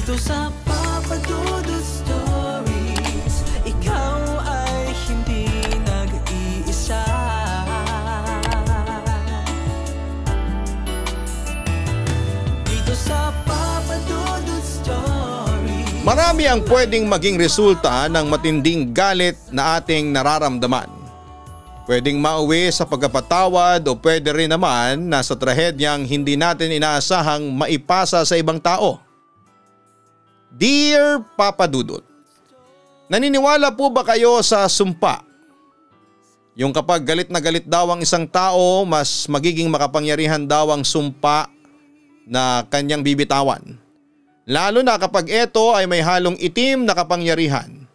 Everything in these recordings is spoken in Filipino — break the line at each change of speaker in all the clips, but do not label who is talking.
Dito sa Papa Dudut Stories, ikaw ay hindi nag-iisa. Dito sa Papa Dudut Stories.
Marami ang pwedeng maging resulta ng matinding galit na ating nararamdaman. Pwedeng mauwi sa pagkapatawad o pwede rin naman na sa trahedyang hindi natin inaasahang maipasa sa ibang tao. Dear Papa Dudut, naniniwala po ba kayo sa sumpa? Yung kapag galit na galit daw ang isang tao, mas magiging makapangyarihan daw ang sumpa na kanyang bibitawan. Lalo na kapag ito ay may halong itim na kapangyarihan.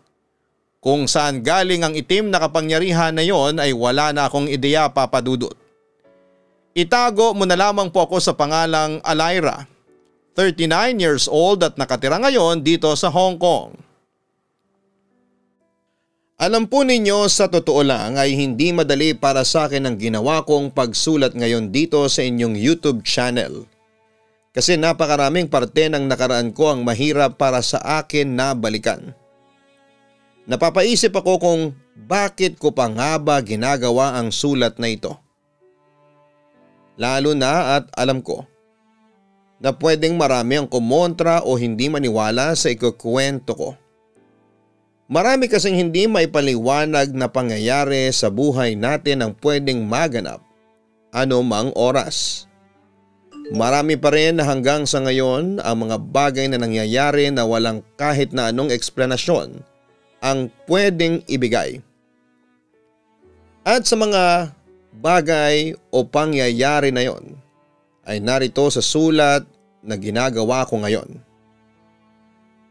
Kung saan galing ang itim na kapangyarihan na yon ay wala na akong ideya, Papa Dudut. Itago mo na lamang po ako sa pangalang Alaira, 39 years old at nakatira ngayon dito sa Hong Kong. Alam po ninyo, sa totoo lang ay hindi madali para sa akin ang ginawa kong pagsulat ngayon dito sa inyong YouTube channel. Kasi napakaraming parte ng nakaraan ko ang mahirap para sa akin na balikan. Napapaisip ako kung bakit ko pa nga ba ginagawa ang sulat na ito. Lalo na at alam ko na pwedeng marami ang kumontra o hindi maniwala sa ikukwento ko. Marami kasing hindi maipaliwanag na pangyayari sa buhay natin ang pwedeng maganap anumang oras. Marami pa rin na hanggang sa ngayon ang mga bagay na nangyayari na walang kahit na anong eksplanasyon ang pwedeng ibigay. At sa mga bagay o pangyayari na yon ay narito sa sulat na ginagawa ko ngayon.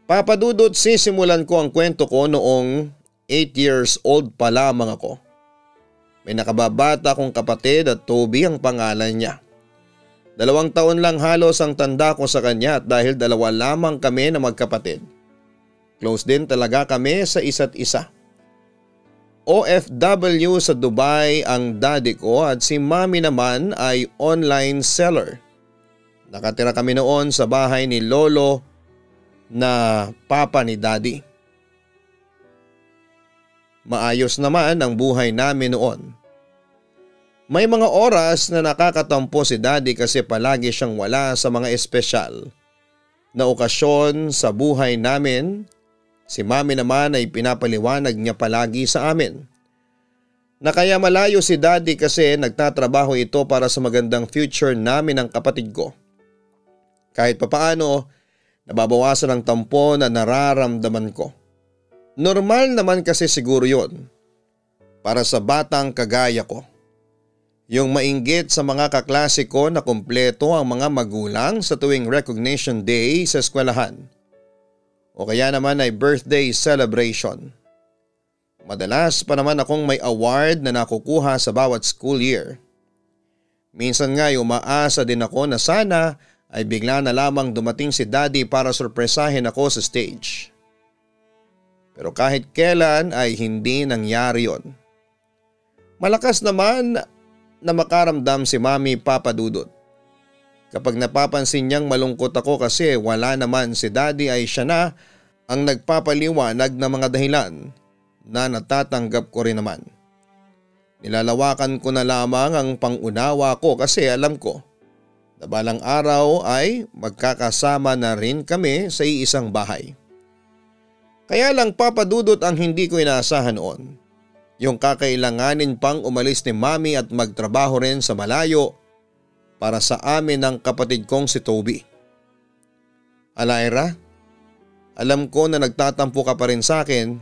Papa Dudut, sisimulan ko ang kwento ko noong 8 years old pa lamang ako. May nakababata kong kapatid at Toby ang pangalan niya. 2 taon lang halos ang tanda ko sa kanya at dahil 2 lamang kami na magkapatid. Close din talaga kami sa isa't isa. OFW sa Dubai ang daddy ko at si mami naman ay online seller. Nakatira kami noon sa bahay ni lolo na papa ni daddy. Maayos naman ang buhay namin noon. May mga oras na nakakatampo si daddy kasi palagi siyang wala sa mga espesyal na okasyon sa buhay namin. Si mami naman ay pinapaliwanag niya palagi sa amin na kaya malayo si daddy kasi nagtatrabaho ito para sa magandang future namin ng kapatid ko. Kahit papaano, nababawasan ang tampo na nararamdaman ko. Normal naman kasi siguro yon para sa batang kagaya ko. Yung mainggit sa mga kaklase ko na kumpleto ang mga magulang sa tuwing recognition day sa eskwelahan. O kaya naman ay birthday celebration. Madalas pa naman akong may award na nakukuha sa bawat school year. Minsan nga umaasa din ako na sana ay bigla na lamang dumating si daddy para sorpresahin ako sa stage. Pero kahit kailan ay hindi nangyari yon. Malakas naman na makaramdam si Mami, Papa Dudut. Kapag napapansin niyang malungkot ako kasi wala naman si daddy ay siya na ang nagpapaliwanag ng mga dahilan na natatanggap ko rin naman. Nilalawakan ko na lamang ang pangunawa ko kasi alam ko na balang araw ay magkakasama na rin kami sa iisang bahay. Kaya lang, Papa Dudut, ang hindi ko inaasahan noon, yung kakailanganin pang umalis ni Mami at magtrabaho rin sa malayo para sa amin ng kapatid kong si Toby. Alaira, alam ko na nagtatampo ka pa rin sa akin,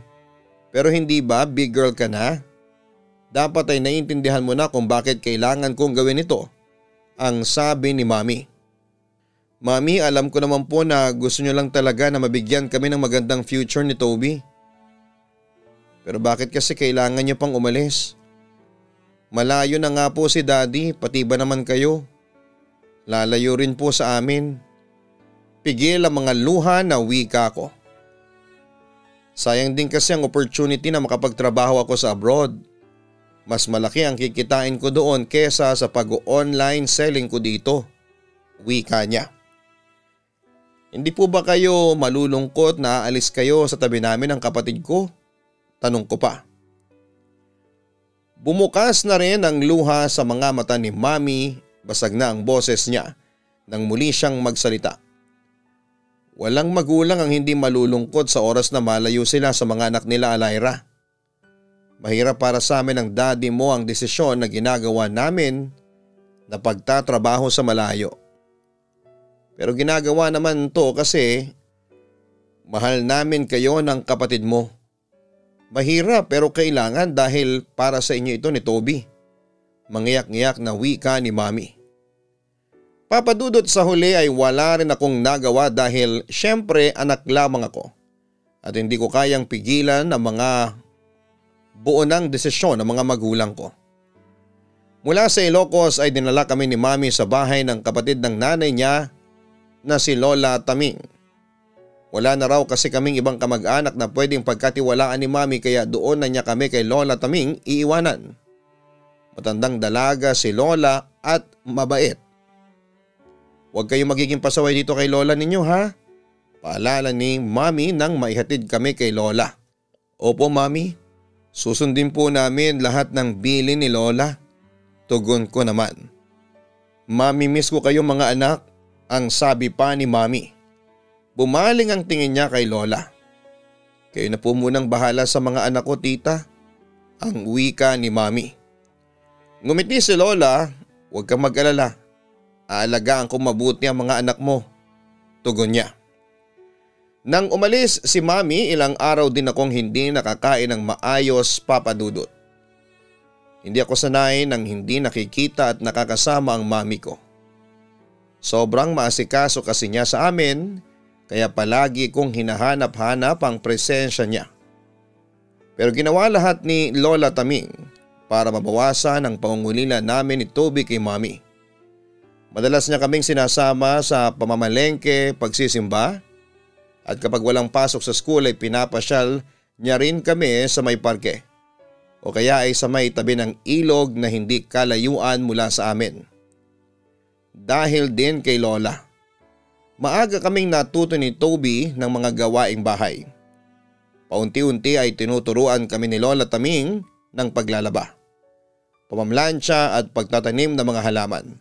pero hindi ba big girl ka na? Dapat ay naiintindihan mo na kung bakit kailangan kong gawin ito, ang sabi ni Mami. Mami, alam ko naman po na gusto niyo lang talaga na mabigyan kami ng magandang future ni Toby. Pero bakit kasi kailangan niyo pang umalis? Malayo na nga po si Daddy, pati ba naman kayo? Lalayo rin po sa amin. Pigil ang mga luha na wika ko. Sayang din kasi ang opportunity na makapagtrabaho ako sa abroad. Mas malaki ang kikitain ko doon kesa sa pag-online selling ko dito. Wika niya. Hindi po ba kayo malulungkot na aalis kayo sa tabi namin ng kapatid ko? Tanong ko pa. Bumukas na rin ang luha sa mga mata ni Mami, basag na ang boses niya nang muli siyang magsalita. Walang magulang ang hindi malulungkot sa oras na malayo sila sa mga anak nila, Alayra. Mahirap para sa amin ang daddy mo ang desisyon na ginagawa namin na pagtatrabaho sa malayo. Pero ginagawa naman to kasi mahal namin kayo ng kapatid mo. Mahirap pero kailangan dahil para sa inyo ito ni Toby. Mangiyak-ngiyak na wika ni Mami. Papadudot sa huli ay wala rin akong nagawa dahil syempre anak lamang ako. At hindi ko kayang pigilan ang mga buo ng desisyon ng mga magulang ko. Mula sa Ilocos ay dinala kami ni Mami sa bahay ng kapatid ng nanay niya na si Lola Taming. Wala na raw kasi kaming ibang kamag-anak na pwedeng pagkatiwalaan ni Mami kaya doon na niya kami kay Lola Taming iiwanan. Matandang dalaga si Lola at mabait. Huwag kayong magiging pasaway dito kay Lola ninyo ha? Paalala ni Mami nang maihatid kami kay Lola. Opo Mami, susundin po namin lahat ng bilin ni Lola. Tugon ko naman. Mami miss ko kayo mga anak, ang sabi pa ni Mami. Bumaling ang tingin niya kay Lola. Kayo na po munang bahala sa mga anak ko tita, ang wika ni Mami. Ngumiti si Lola, huwag kang mag-alala. Aalagaan ko mabuti ang mga anak mo. Tugon niya. Nang umalis si Mami, ilang araw din akong hindi nakakain ng maayos, Papadudot. Hindi ako sanay nang hindi nakikita at nakakasama ang mami ko. Sobrang maasikaso kasi niya sa amin, kaya palagi kong hinahanap-hanap ang presensya niya. Pero ginawa lahat ni Lola Taming para mabawasan ang pangungulila namin ni Toby kay Mami. Madalas niya kaming sinasama sa pamamalengke, pagsisimba, at kapag walang pasok sa school ay pinapasyal niya rin kami sa may parke o kaya ay sa may tabi ng ilog na hindi kalayuan mula sa amin. Dahil din kay Lola, maaga kaming natuto ni Toby ng mga gawaing bahay. Paunti-unti ay tinuturuan kami ni Lola Taming ng paglalaba, pamamlansya at pagtatanim ng mga halaman.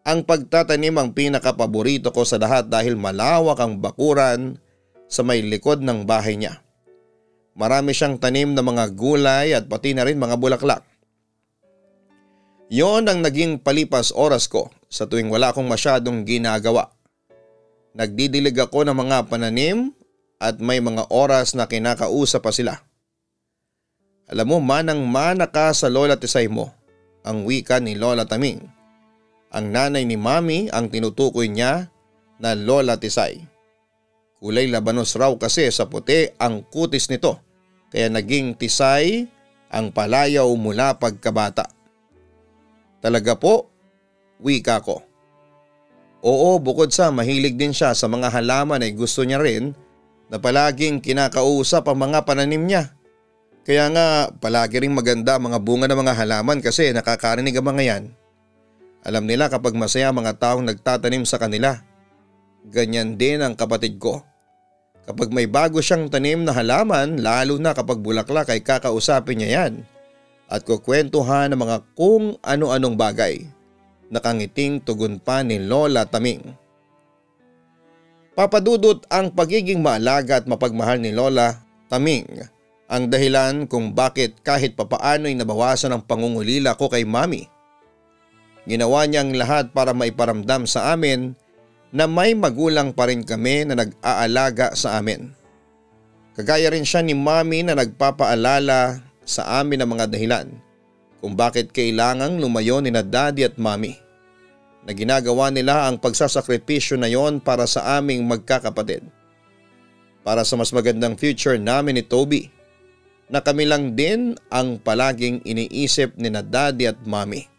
Ang pagtatanim ang pinakapaborito ko sa lahat dahil malawak ang bakuran sa may likod ng bahay niya. Marami siyang tanim na mga gulay at pati na rin mga bulaklak. Yon ang naging palipas oras ko sa tuwing wala akong masyadong ginagawa. Nagdidilig ako ng mga pananim at may mga oras na kinakausap pa sila. Alam mo, manang-mana ka sa Lola Tisay mo, ang wika ni Lola Taming. Ang nanay ni Mami ang tinutukoy niya na Lola Tisay. Kulay labanos raw kasi sa puti ang kutis nito, kaya naging Tisay ang palayaw mula pagkabata. Talaga po, wika ko. Oo, bukod sa mahilig din siya sa mga halaman ay gusto niya rin na palaging kinakausap ang mga pananim niya. Kaya nga palagi ring maganda mga bunga ng mga halaman kasi nakakarinig ang mga yan. Alam nila kapag masaya mga taong nagtatanim sa kanila. Ganyan din ang kapatid ko. Kapag may bago siyang tanim na halaman, lalo na kapag bulaklak ay kakausapin niya yan at kukwentuhan ng mga kung ano-anong bagay. Nakangiting tugon pa ni Lola Taming. Papadudot ang pagiging maalaga at mapagmahal ni Lola Taming ang dahilan kung bakit kahit papaano'y nabawasan ang pangungulila ko kay Mami. Ginawa niya ang lahat para maiparamdam sa amin na may magulang pa rin kami na nag-aalaga sa amin. Kagaya rin siya ni Mami na nagpapaalala sa amin ng mga dahilan kung bakit kailangang lumayo ni na Daddy at Mami. Na ginagawa nila ang pagsasakripisyo na yon para sa aming magkakapatid. Para sa mas magandang future namin ni Toby na kami lang din ang palaging iniisip ni na Daddy at Mami.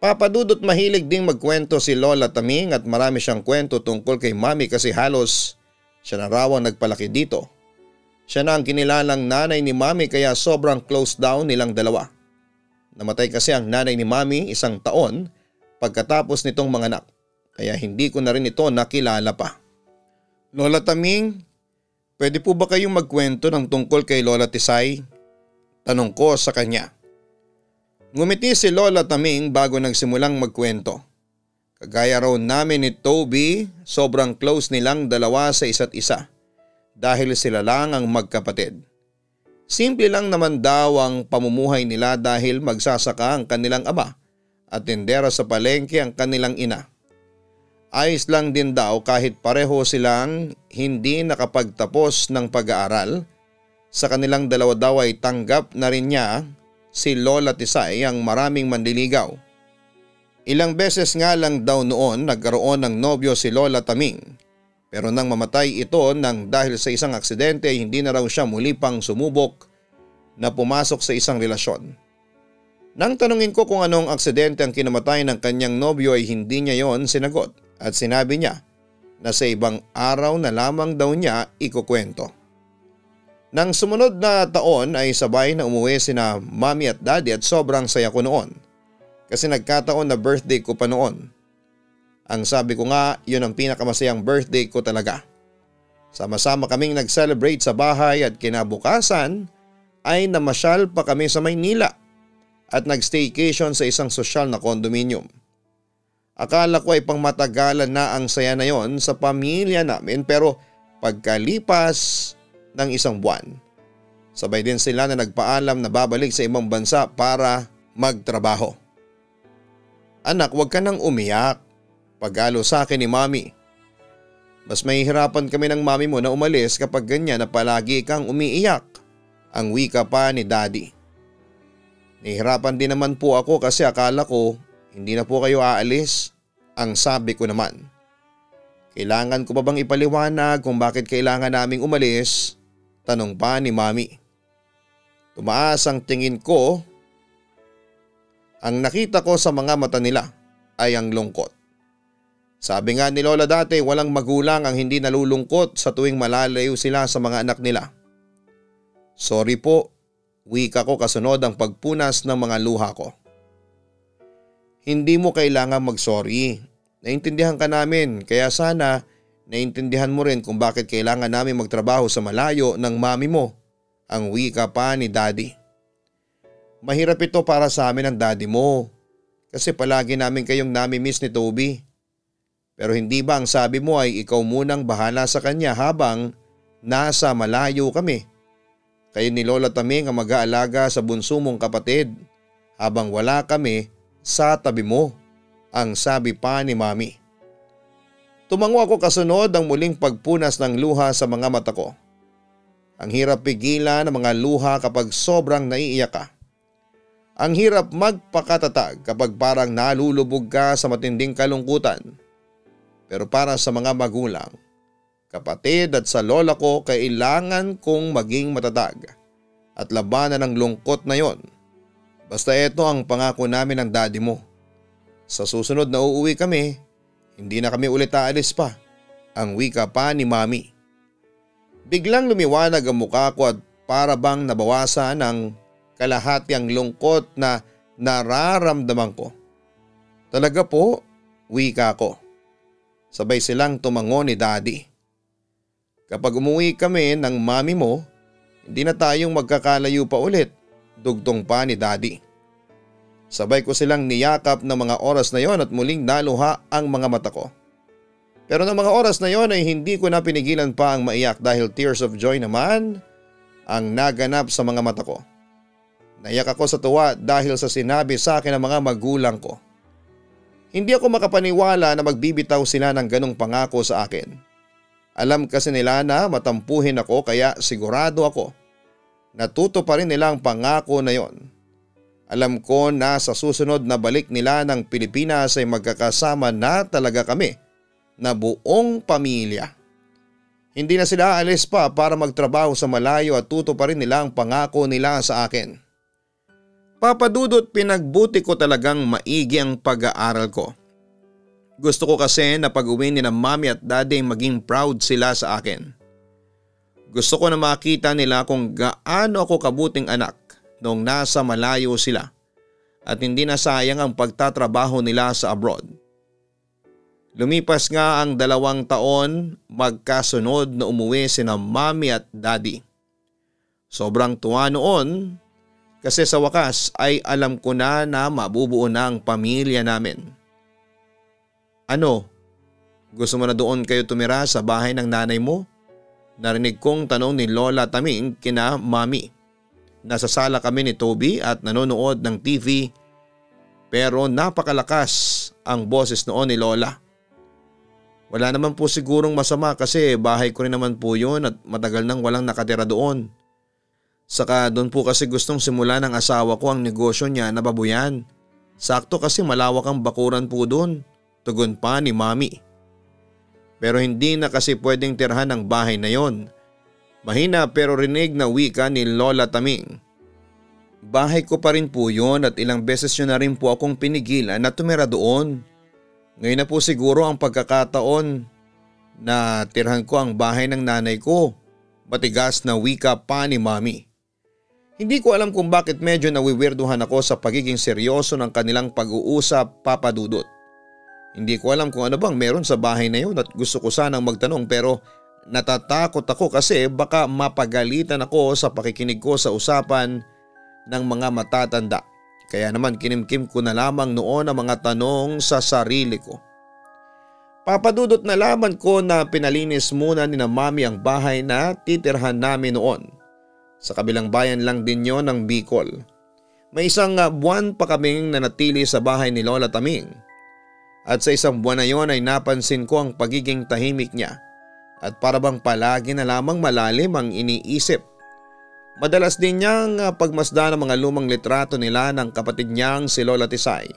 Papadudot mahilig ding magkwento si Lola Taming at marami siyang kwento tungkol kay Mami kasi halos siya na raw ang nagpalaki dito. Siya na ang kinilalang nanay ni Mami kaya sobrang close down nilang dalawa. Namatay kasi ang nanay ni Mami 1 taon pagkatapos nitong manganak. kaya hindi ko na rin ito nakilala pa. Lola Taming, pwede po ba kayong magkwento ng tungkol kay Lola Tisay? Tanong ko sa kanya. Ngumiti si Lola Taming bago nagsimulang magkwento. Kagaya raw namin ni Toby, sobrang close nilang dalawa sa isa't isa dahil sila lang ang magkapatid. Simple lang naman daw ang pamumuhay nila dahil magsasaka ang kanilang ama at tindera sa palengke ang kanilang ina. Ayos lang din daw kahit pareho silang hindi nakapagtapos ng pag-aaral. Sa kanilang dalawa daw ay tanggap na rin niya si Lola Tisay ang maraming manliligaw. Ilang beses nga lang daw noon nagkaroon ng nobyo si Lola Taming, pero nang mamatay ito nang dahil sa isang aksidente hindi na raw siya muli pang sumubok na pumasok sa isang relasyon. Nang tanungin ko kung anong aksidente ang kinamatay ng kanyang nobyo ay hindi niya yon sinagot at sinabi niya na sa ibang araw na lamang daw niya ikukwento. Nang sumunod na taon ay sabay na umuwi sina Mommy at Daddy at sobrang saya ko noon. Kasi nagkataon na birthday ko pa noon. Ang sabi ko nga, yun ang pinakamasayang birthday ko talaga. Sama-sama kaming nag-celebrate sa bahay at kinabukasan ay namasyal pa kami sa Maynila at nag-staycation sa isang sosyal na condominium. Akala ko ay pangmatagalan na ang saya na yon sa pamilya namin pero pagkalipas ng isang buwan, sabay din sila na nagpaalam na babalik sa ibang bansa para magtrabaho. Anak, huwag ka nang umiyak. Pagalo sa akin ni Mami. Mas mahihirapan kami ng mami mo na umalis kapag ganyan na palagi kang umiiyak. Ang wika pa ni Daddy. Nahihirapan din naman po ako kasi akala ko hindi na po kayo aalis. Ang sabi ko naman. Kailangan ko pa bang ipaliwanag kung bakit kailangan naming umalis? Tanong pa ni Mami. Tumaas ang tingin ko. Ang nakita ko sa mga mata nila ay ang lungkot. Sabi nga ni Lola dati walang magulang ang hindi nalulungkot sa tuwing malalayo sila sa mga anak nila. Sorry po, wika ko kasunod ang pagpunas ng mga luha ko. Hindi mo kailangan mag-sorry. Naintindihan ka namin kaya sana naintindihan mo rin kung bakit kailangan namin magtrabaho sa malayo ng mami mo. Ang wika pa ni Daddy. Mahirap ito para sa amin ang daddy mo kasi palagi namin kayong nami-miss ni Toby. Pero hindi ba ang sabi mo ay ikaw munang bahala sa kanya habang nasa malayo kami? Kayo ni Lola Taming ang mag-aalaga sa bunso mong kapatid habang wala kami sa tabi mo, ang sabi pa ni Mami. Tumango ako kasunod ang muling pagpunas ng luha sa mga mata ko. Ang hirap pigilan ng mga luha kapag sobrang naiiyak ka. Ang hirap magpakatatag kapag parang nalulubog ka sa matinding kalungkutan. Pero para sa mga magulang, kapatid at sa lola ko kailangan kong maging matatag at labanan ang lungkot na yon. Basta ito ang pangako namin ng daddy mo. Sa susunod na uuwi kami, hindi na kami ulit aalis pa. Ang wika pa ni Mami. Biglang lumiwanag ang mukha ko at para bang nabawasan ng kalahati ang lungkot na nararamdaman ko. Talaga po, wika ko. Sabay silang tumango ni Daddy. Kapag umuwi kami ng mami mo, hindi na tayong magkakalayo pa ulit, dugtong pa ni Daddy. Sabay ko silang niyakap ng mga oras na yon at muling naluha ang mga mata ko. Pero ng mga oras na yon ay hindi ko na pinigilan pa ang maiyak dahil tears of joy naman ang naganap sa mga mata ko. Naiyak ako sa tuwa dahil sa sinabi sa akin ng mga magulang ko. Hindi ako makapaniwala na magbibitaw sila ng ganong pangako sa akin. Alam kasi nila na matampuhin ako kaya sigurado ako natuto pa rin nila ang pangako na yon. Alam ko na sa susunod na balik nila ng Pilipinas ay magkakasama na talaga kami na buong pamilya. Hindi na sila aalis pa para magtrabaho sa malayo at tuto pa rin nila ang pangako nila sa akin. Papadudot, pinagbuti ko talagang maigi ang pag-aaral ko. Gusto ko kasi na pag-uwi ni na mami at daddy maging proud sila sa akin. Gusto ko na makita nila kung gaano ako kabuting anak noong nasa malayo sila at hindi na sayang ang pagtatrabaho nila sa abroad. Lumipas nga ang 2 taon magkasunod na umuwi sina Mommy at Daddy. Sobrang tuwa noon kasi sa wakas ay alam ko na mabubuo na ang pamilya namin. Ano? Gusto mo na doon kayo tumira sa bahay ng nanay mo? Narinig kong tanong ni Lola Taming kina Mommy. Nasa sala kami ni Toby at nanonood ng TV pero napakalakas ang boses noon ni Lola. Wala naman po sigurong masama kasi bahay ko rin naman po yun at matagal nang walang nakatira doon. Saka doon po kasi gustong simulan ng asawa ko ang negosyo niya na babuyan. Sakto kasi malawak ang bakuran po doon, tugon pa ni Mommy. Pero hindi na kasi pwedeng tirhan ang bahay na yon. Mahina pero rinig na wika ni Lola Taming. Bahay ko pa rin po yun at ilang beses yun na rin po akong pinigilan na tumira doon. Ngayon na po siguro ang pagkakataon na tirhan ko ang bahay ng nanay ko. Matigas na wika pa ni Mommy. Hindi ko alam kung bakit medyo nawiwirduhan ako sa pagiging seryoso ng kanilang pag-uusap, Papa Dudut. Hindi ko alam kung ano bang meron sa bahay na yun at gusto ko sanang magtanong pero natatakot ako kasi baka mapagalitan ako sa pakikinig ko sa usapan ng mga matatanda. Kaya naman kinimkim ko na lamang noon ang mga tanong sa sarili ko. Papadudot na laman ko na pinalinis muna ni na Mommy ang bahay na titirhan namin noon. Sa kabilang bayan lang din yon ng Bicol. May 1 buwan pa kaming nanatili sa bahay ni Lola Taming. At sa 1 buwan na yon ay napansin ko ang pagiging tahimik niya. At para bang palagi na lamang malalim ang iniisip. Madalas din niyang pagmasdan ang mga lumang litrato nila ng kapatid niyang si Lola Tisay.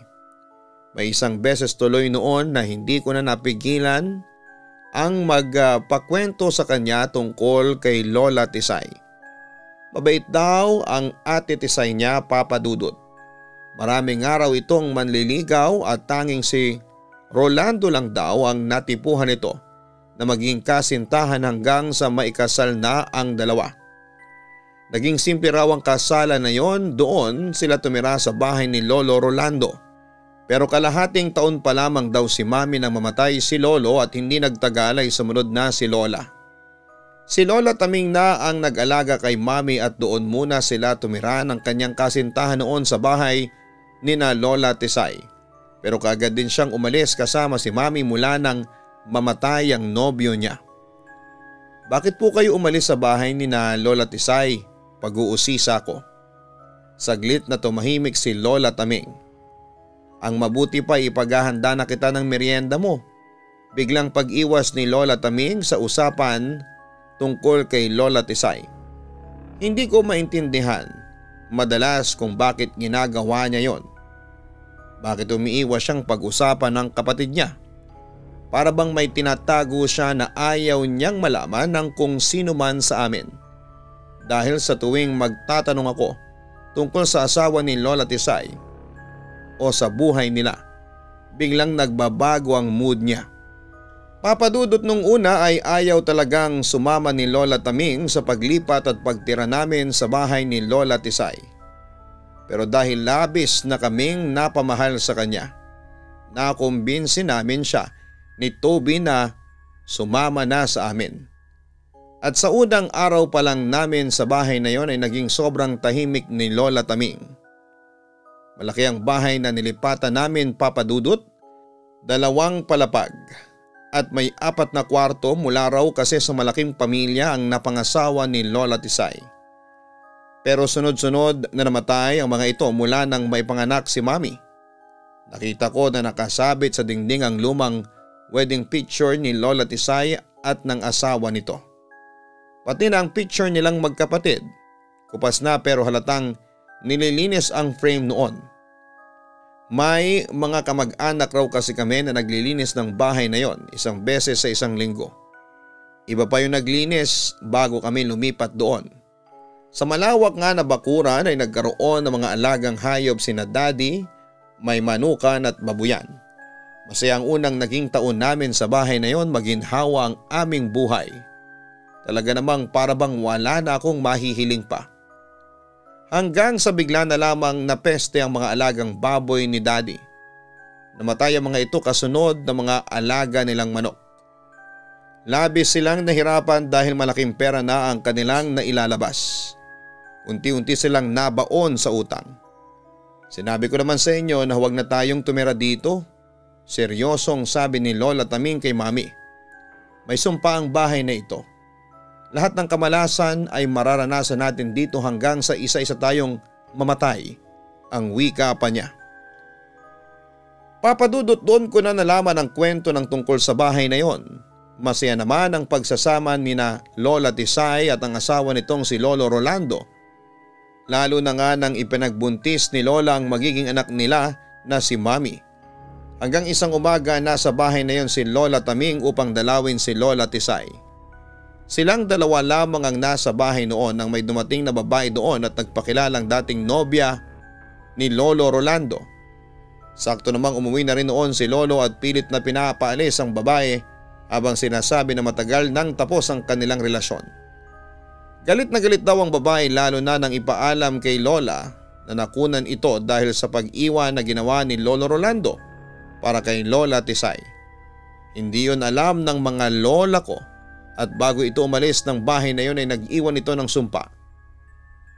May 1 beses tuloy noon na hindi ko na napigilan ang magpakwento sa kanya tungkol kay Lola Tisay. Mabait daw ang ate Tisay niya, Papa Dudut. Maraming araw itong manliligaw at tanging si Rolando lang daw ang natipuhan nito na maging kasintahan hanggang sa maikasal na ang dalawa. Naging simple raw ang kasalan na yon, doon sila tumira sa bahay ni Lolo Rolando. Pero kalahating taon pa lamang daw si Mommy nang mamatay si Lolo at hindi nagtagal ay sumunod na si Lola. Si Lola Taming na ang nag-alaga kay Mommy at doon muna sila tumira ng kanyang kasintahan noon sa bahay ni na Lola Tisay. Pero kaagad din siyang umalis kasama si Mommy mula nang mamatay ang nobyo niya. Bakit po kayo umalis sa bahay ni na Lola Tisay? Pag-uusisa ko. Saglit na tumahimik si Lola Taming. Ang mabuti pa ipaghahanda na kita ng merienda mo. Biglang pag-iwas ni Lola Taming sa usapan tungkol kay Lola Tisay. Hindi ko maintindihan madalas kung bakit ginagawa niya yon. Bakit umiiwas siyang pag-usapan ng kapatid niya? Para bang may tinatago siya na ayaw niyang malaman ng kung sino man sa amin. Dahil sa tuwing magtatanong ako tungkol sa asawa ni Lola Tisay o sa buhay nila, biglang nagbabago ang mood niya. Papadudot nung una ay ayaw talagang sumama ni Lola Taming sa paglipat at pagtira namin sa bahay ni Lola Tisay. Pero dahil labis na kaming napamahal sa kanya, nakumbinsi namin siya ni Toby na sumama na sa amin. At sa unang araw pa lang namin sa bahay na yon ay naging sobrang tahimik ni Lola Taming. Malaki ang bahay na nilipatan namin, Papadudot, 2 palapag at may 4 na kwarto mula raw kasi sa malaking pamilya ang napangasawa ni Lola Tisay. Pero sunod-sunod na namatay ang mga ito mula nang may panganak si Mommy. Nakita ko na nakasabit sa dingding ang lumang wedding picture ni Lola Tisay at ng asawa nito. Pati na ang picture nilang magkapatid. Kupas na pero halatang nililinis ang frame noon. May mga kamag-anak raw kasi kami na naglilinis ng bahay na yon 1 beses sa 1 linggo. Iba pa yung naglinis bago kami lumipat doon. Sa malawak nga na bakuran ay nagkaroon ng mga alagang hayop sina Daddy, may manukan at babuyan. Masayang unang naging taon namin sa bahay na yon, maginhawa ang aming buhay. Talaga namang para bang wala na akong mahihiling pa. Hanggang sa bigla na lamang napeste ang mga alagang baboy ni Daddy. Namatay ang mga ito kasunod ng mga alaga nilang manok. Labis silang nahirapan dahil malaking pera na ang kanilang nailalabas. Unti-unti silang nabaon sa utang. Sinabi ko naman sa inyo na huwag na tayong tumira dito. Seryosong sabi ni Lola Taming kay Mami. May sumpa ang bahay na ito. Lahat ng kamalasan ay mararanasan natin dito hanggang sa isa-isa tayong mamatay, ang wika pa niya. Papadudot doon ko na nalaman ang kwento ng tungkol sa bahay na yon. Masaya naman ang pagsasama ni na Lola Tisay at ang asawa nitong si Lolo Rolando. Lalo na nga nang ipinagbuntis ni Lola ang magiging anak nila na si Mami. Hanggang isang umaga nasa bahay na yon si Lola Taming upang dalawin si Lola Tisay. Silang dalawa lamang ang nasa bahay noon nang may dumating na babae doon at nagpakilalang dating nobya ni Lolo Rolando. Sakto namang umuwi na rin noon si Lolo at pilit na pinapaalis ang babae habang sinasabi na matagal nang tapos ang kanilang relasyon. Galit na galit daw ang babae lalo na nang ipaalam kay Lola na nakunan ito dahil sa pag-iwan na ginawa ni Lolo Rolando para kay Lola Tisay. Hindi yon alam ng mga lola ko at bago ito umalis ng bahay na yon ay nag-iwan ito ng sumpa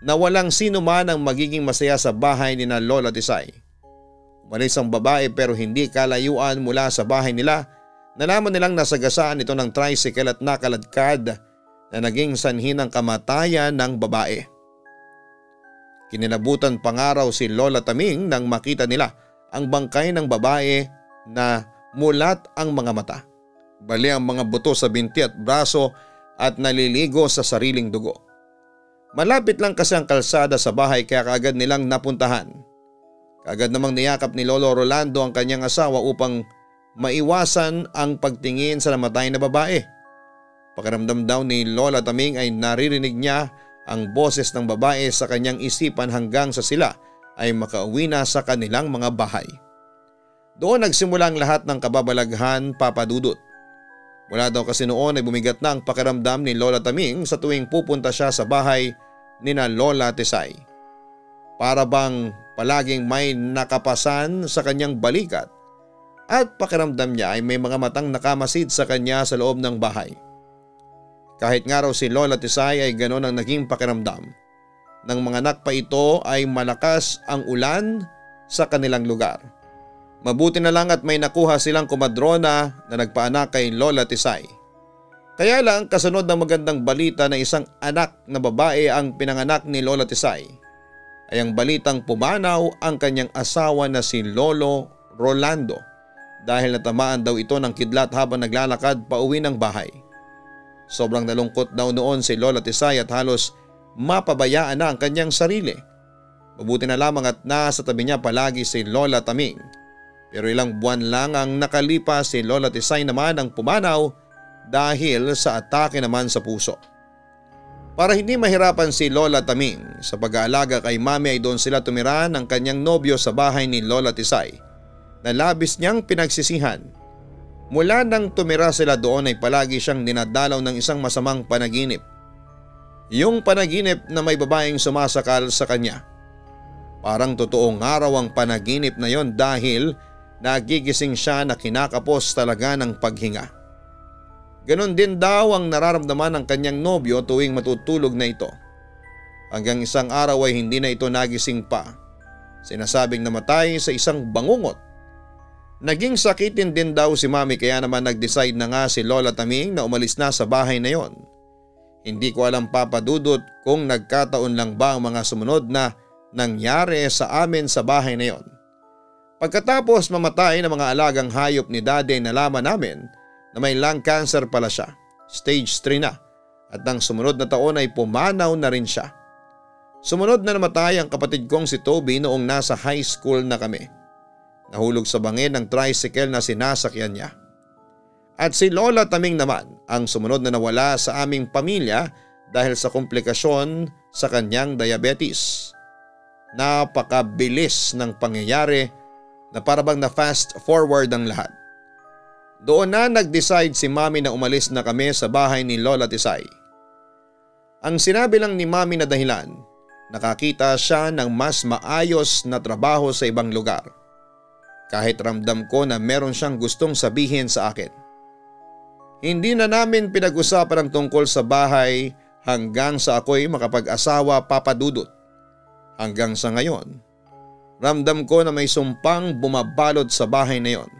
na walang sino man ang magiging masaya sa bahay ni na Lola Tisay. Umalis ang babae pero hindi kalayuan mula sa bahay nila. Nalaman nilang nasagasaan ito ng tricycle at nakaladkad na naging sanhi ng kamatayan ng babae. Kinilabutan pangaraw si Lola Taming nang makita nila ang bangkay ng babae na mulat ang mga mata. Bali ang mga buto sa binti at braso at naliligo sa sariling dugo. Malapit lang kasi ang kalsada sa bahay kaya kaagad nilang napuntahan. Kaagad namang niyakap ni Lolo Rolando ang kanyang asawa upang maiwasan ang pagtingin sa namatay na babae. Pakiramdam daw ni Lola Taming ay naririnig niya ang boses ng babae sa kanyang isipan hanggang sa sila ay makauwi na sa kanilang mga bahay. Doon nagsimula ang lahat ng kababalaghan, Papadudot. Mula daw kasi noon ay bumigat na ang pakiramdam ni Lola Taming sa tuwing pupunta siya sa bahay ni na Lola Tisay. Para bang palaging may nakapasan sa kanyang balikat at pakiramdam niya ay may mga matang nakamasid sa kanya sa loob ng bahay. Kahit nga raw si Lola Tisay ay ganoon ang naging pakiramdam. Nang mga anak pa ito ay malakas ang ulan sa kanilang lugar. Mabuti na lang at may nakuha silang kumadrona na nagpaanak kay Lola Tisay. Kaya lang kasunod ng magandang balita na isang anak na babae ang pinanganak ni Lola Tisay ay ang balitang pumanaw ang kanyang asawa na si Lolo Rolando dahil natamaan daw ito ng kidlat habang naglalakad pa uwi ng bahay. Sobrang nalungkot daw noon si Lola Tisay at halos mapabayaan na ang kanyang sarili. Mabuti na lamang at nasa tabi niya palagi si Lola Taming. Pero ilang buwan lang ang nakalipas si Lola Tisay naman ang pumanaw dahil sa atake naman sa puso. Para hindi mahirapan si Lola Taming sa pag-aalaga kay Mami ay doon sila tumira ng kanyang nobyo sa bahay ni Lola Tisay na labis niyang pinagsisihan. Mula nang tumira sila doon ay palagi siyang dinadalaw ng isang masamang panaginip. Yung panaginip na may babaeng sumasakal sa kanya. Parang totoong araw ang panaginip na yon dahil nagigising siya na kinakapos talaga ng paghinga. Ganon din daw ang nararamdaman ng kanyang nobyo tuwing matutulog na ito. Hanggang isang araw ay hindi na ito nagising pa. Sinasabing namatay sa isang bangungot. Naging sakitin din daw si Mami kaya naman nag-decide na nga si Lola Taming na umalis na sa bahay na yon. Hindi ko alam, Papadudot, kung nagkataon lang ba ang mga sumunod na nangyari sa amin sa bahay na yon. Pagkatapos mamatay ng mga alagang hayop ni Daddy, nalaman namin na may lung cancer pala siya, stage 3 na, at ang sumunod na taon ay pumanaw na rin siya. Sumunod na namatay ang kapatid kong si Toby noong nasa high school na kami. Nahulog sa bangin ng tricycle na sinasakyan niya. At si Lola Taming naman ang sumunod na nawala sa aming pamilya dahil sa komplikasyon sa kanyang diabetes. Napakabilis ng pangyayari na parabang na fast forward ang lahat. Doon na nag-decide si Mami na umalis na kami sa bahay ni Lola Tisay. Ang sinabi lang ni Mami na dahilan, nakakita siya ng mas maayos na trabaho sa ibang lugar. kahit ramdam ko na meron siyang gustong sabihin sa akin. Hindi na namin pinag-usapan ang tungkol sa bahay hanggang sa ako'y makapag-asawa, Papa Dudut. Hanggang sa ngayon, ramdam ko na may sumpang bumabalot sa bahay na yon.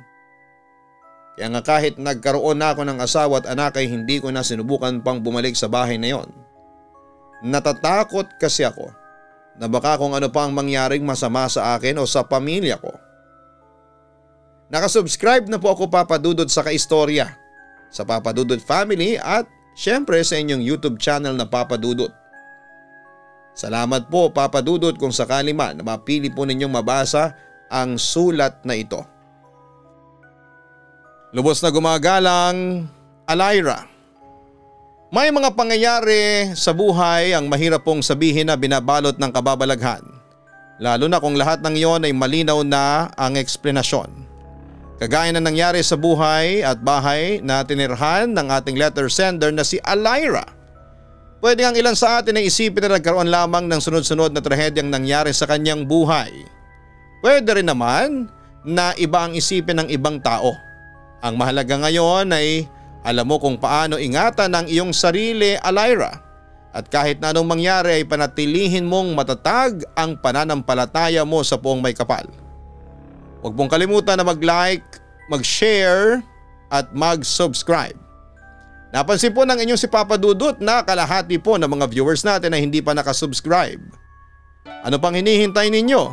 Kaya nga kahit nagkaroon na ako ng asawa at anak ay hindi ko na sinubukan pang bumalik sa bahay na yon. Natatakot kasi ako na baka kung ano pa ang mangyaring masama sa akin o sa pamilya ko. Nakasubscribe na po ako, Papa Dudut, sa kaistorya sa Papa Dudut Family at syempre sa inyong YouTube channel na Papa Dudut. Salamat po, Papa Dudut, kung sakali man na mapili po ninyong mabasa ang sulat na ito. Lubos na gumagalang, Alyra. May mga pangyayari sa buhay ang mahirap pong sabihin na binabalot ng kababalaghan. Lalo na kung lahat ng iyon ay malinaw na ang eksplanasyon. Kagaya na nangyari sa buhay at bahay na tinirhan ng ating letter sender na si Alyra. Pwede ang ilan sa atin ay isipin na nagkaroon lamang ng sunod-sunod na trahedyang nangyari sa kanyang buhay. Pwede rin naman na iba ang isipin ng ibang tao. Ang mahalaga ngayon ay alam mo kung paano ingatan ang iyong sarili, Alyra. At kahit na anong mangyari ay panatilihin mong matatag ang pananampalataya mo sa Poong May Kapal. Huwag mong kalimutan na mag-like, mag-share at mag-subscribe. Napansin po ng inyong si Papa Dudut na kalahati po ng mga viewers natin na hindi pa nakasubscribe. Ano pang hinihintay ninyo?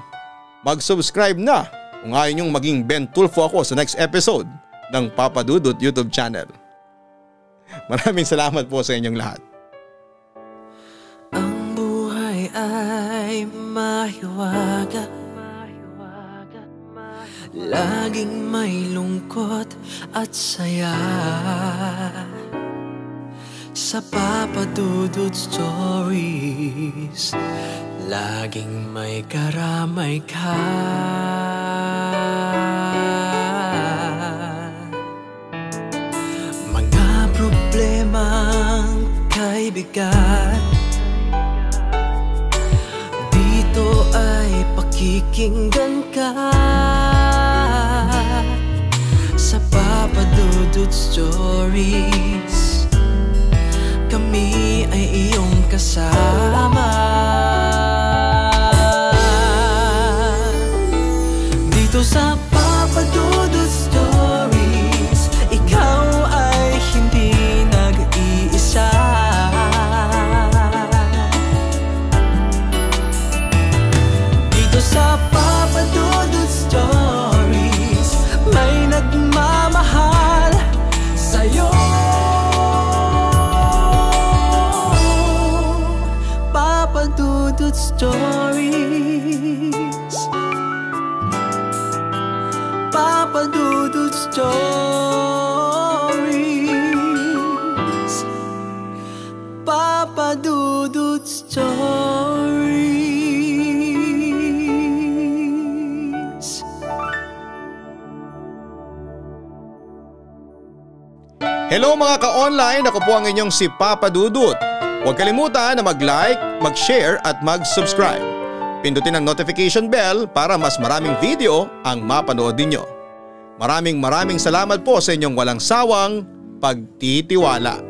Mag-subscribe na kung ayaw nyong maging Ben Tulfo ako sa next episode ng Papa Dudut YouTube channel. Maraming salamat po sa inyong lahat.
Ang buhay ay mahiwaga, laging may lungkot at saya. Sa Papa Dudut Stories, laging may karamay ka. Mga problemang kaibigan, dito ay pakikinggan ka. Sa Papa Dudut Stories, kami ay iyong kasama. Dito sa Papa Dudut Stories, ikaw ay hindi nag-iisa. Dito sa Papa Dudut Stories, may nagmamahal sa'yo. Papa Dudut Stories, Papa Dudut Stories, Papa Dudut Stories.
Hello mga ka-online, ako po ang inyong si Papa Dudut. Huwag kalimutan na mag-like, mag-share at mag-subscribe. Pindutin ang notification bell para mas maraming video ang mapanood ninyo. Maraming salamat po sa inyong walang sawang pagtitiwala.